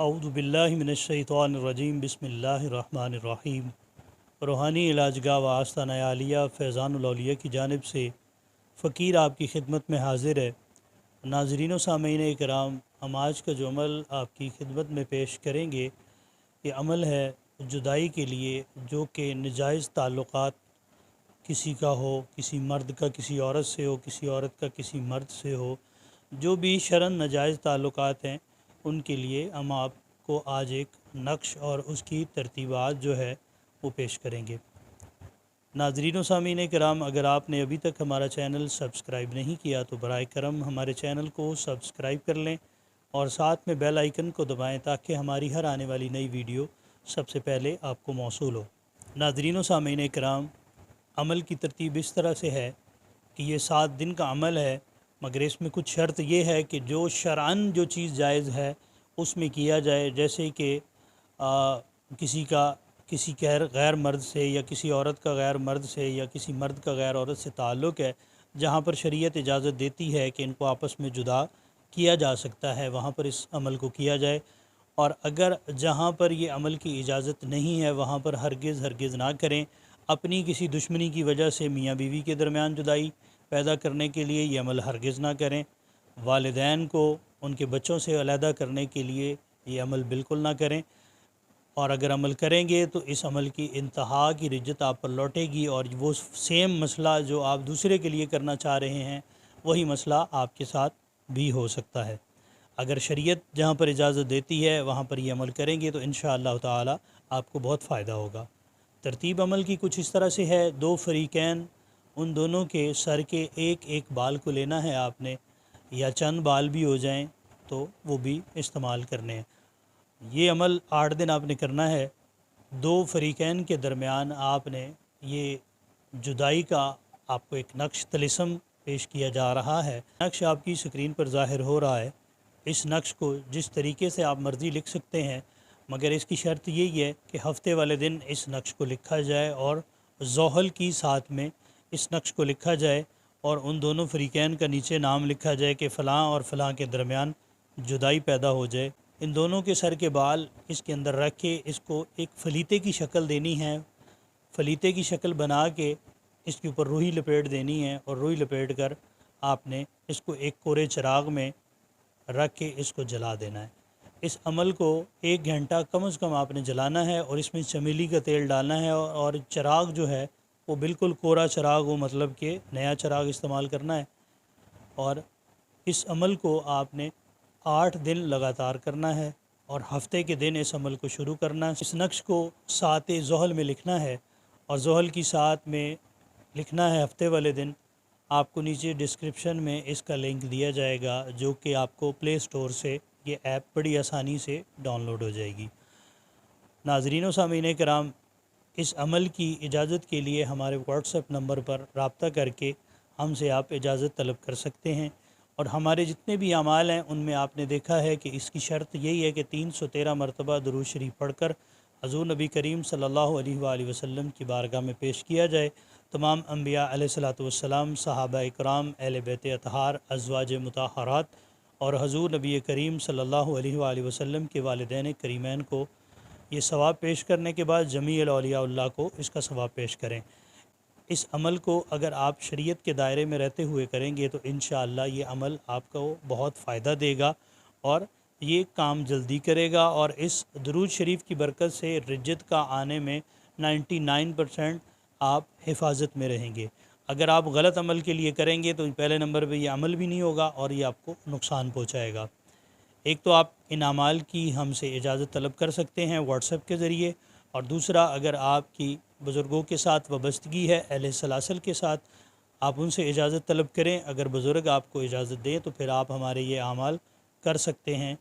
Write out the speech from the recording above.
اعوذ باللہ من الشیطان الرجیم بسم اللہ الرحمن الرحیم۔ روحانی علاجگاہ و آستانہ عالیہ فیضان الاولیاء کی جانب سے فقیر آپ کی خدمت میں حاضر ہے۔ ناظرین و سامعین اکرام، ہم آج کا جو عمل آپ کی خدمت میں پیش کریں گے، یہ عمل ہے جدائی کے لیے، جو کہ ناجائز تعلقات کسی کا ہو، کسی مرد کا کسی عورت سے ہو، کسی عورت کا کسی مرد سے ہو، جو بھی شرعاً ناجائز تعلقات ہیں، ان کے لیے ہم آپ کو آج ایک نقش اور اس کی ترتیبات جو ہے وہ پیش کریں گے۔ ناظرین و سامعین کرام، اگر آپ نے ابھی تک ہمارا چینل سبسکرائب نہیں کیا تو برائے کرم ہمارے چینل کو سبسکرائب کر لیں اور ساتھ میں بیل آئیکن کو دبائیں تاکہ ہماری ہر آنے والی نئی ویڈیو سب سے پہلے آپ کو موصول ہو۔ ناظرین و سامعین کرام، عمل کی ترتیب اس طرح سے ہے کہ یہ 7 دن کا عمل ہے، مگر اس میں کچھ شرط یہ ہے کہ جو شرعاً جو چیز جائز ہے اس میں کیا جائے، جیسے کہ کسی غیر مرد سے یا کسی عورت کا غیر مرد سے یا کسی مرد کا غیر عورت سے تعلق ہے، جہاں پر شریعت اجازت دیتی ہے کہ ان کو آپس میں جدا کیا جا سکتا ہے، وہاں پر اس عمل کو کیا جائے۔ اور اگر جہاں پر یہ عمل کی اجازت نہیں ہے وہاں پر ہرگز نہ کریں۔ اپنی کسی دشمنی کی وجہ سے میاں بیوی کے درمیان جدائی پیدا کرنے کے لیے یہ عمل ہرگز نہ کریں۔ والدین کو ان کے بچوں سے علیحدہ کرنے کے لیے یہ عمل بالکل نہ کریں، اور اگر عمل کریں گے تو اس عمل کی انتہا کی رجت آپ پر لوٹے گی، اور وہ سیم مسئلہ جو آپ دوسرے کے لیے کرنا چاہ رہے ہیں وہی مسئلہ آپ کے ساتھ بھی ہو سکتا ہے۔ اگر شریعت جہاں پر اجازت دیتی ہے وہاں پر یہ عمل کریں گے تو انشاءاللہ تعالی آپ کو بہت فائدہ ہوگا۔ ترتیب عمل کی کچھ اس طرح سے ہے، 2 فریقین، ان دونوں کے سر کے ایک بال کو لینا ہے آپ نے، یا چند بال بھی ہو جائیں تو وہ بھی استعمال کرنے ہیں۔ یہ عمل 8 دن آپ نے کرنا ہے۔ 2 فریقین کے درمیان آپ نے یہ جدائی کا آپ کو ایک نقش طلسم پیش کیا جا رہا ہے۔ نقش آپ کی سکرین پر ظاہر ہو رہا ہے۔ اس نقش کو جس طریقے سے آپ مرضی لکھ سکتے ہیں، مگر اس کی شرط یہی ہے کہ ہفتے والے دن اس نقش کو لکھا جائے اور ذوحل کی ساتھ میں اس نقش کو لکھا جائے، اور ان دونوں فریقین کا نیچے نام لکھا جائے کہ فلاں اور فلاں کے درمیان جدائی پیدا ہو جائے۔ ان دونوں کے سر کے بال اس کے اندر رکھ کے اس کو ایک فلیتے کی شکل دینی ہے۔ فلیتے کی شکل بنا کے اس کے اوپر روئی لپیٹ دینی ہے، اور روئی لپیٹ کر آپ نے اس کو ایک کورے چراغ میں رکھ کے اس کو جلا دینا ہے۔ اس عمل کو 1 گھنٹہ کم از کم آپ نے جلانا ہے، اور اس میں چمیلی کا تیل ڈالنا ہے، اور چراغ جو ہے وہ بالکل کورا چراغ ہو، مطلب کہ نیا چراغ استعمال کرنا ہے۔ اور اس عمل کو آپ نے 8 دن لگاتار کرنا ہے، اور ہفتے کے دن اس عمل کو شروع کرنا ہے۔ اس نقش کو ساعت ذوحل میں لکھنا ہے، اور ذوحل کی ساعت میں لکھنا ہے ہفتے والے دن۔ آپ کو نیچے ڈسکرپشن میں اس کا لنک دیا جائے گا، جو کہ آپ کو پلے اسٹور سے یہ ایپ بڑی آسانی سے ڈاؤن لوڈ ہو جائے گی۔ ناظرین و سامعین کرام، اس عمل کی اجازت کے لیے ہمارے واٹس ایپ نمبر پر رابطہ کر کے ہم سے آپ اجازت طلب کر سکتے ہیں، اور ہمارے جتنے بھی اعمال ہیں ان میں آپ نے دیکھا ہے کہ اس کی شرط یہی ہے کہ 313 مرتبہ درود شریف پڑھ کر حضور نبی کریم صلی اللہ علیہ وآلہ وسلم کی بارگاہ میں پیش کیا جائے۔ تمام انبیاء علیہ الصلوۃ والسلام، صحابہ اکرام، اہل بیت اطہار، ازواج مطہرات اور حضور نبی کریم صلی اللہ علیہ وآلہ وسلم کے والدین کریمین کو یہ ثواب پیش کرنے کے بعد جمیع اولیاء اللہ کو اس کا ثواب پیش کریں۔ اس عمل کو اگر آپ شریعت کے دائرے میں رہتے ہوئے کریں گے تو انشاءاللہ یہ عمل آپ کو بہت فائدہ دے گا، اور یہ کام جلدی کرے گا، اور اس درود شریف کی برکت سے رجت کا آنے میں 99% آپ حفاظت میں رہیں گے۔ اگر آپ غلط عمل کے لیے کریں گے تو پہلے نمبر پہ یہ عمل بھی نہیں ہوگا اور یہ آپ کو نقصان پہنچائے گا۔ ایک تو آپ ان اعمال کی ہم سے اجازت طلب کر سکتے ہیں واٹس ایپ کے ذریعے، اور دوسرا اگر آپ کی بزرگوں کے ساتھ وابستگی ہے، اہل سلاسل کے ساتھ، آپ ان سے اجازت طلب کریں۔ اگر بزرگ آپ کو اجازت دیں تو پھر آپ ہمارے یہ اعمال کر سکتے ہیں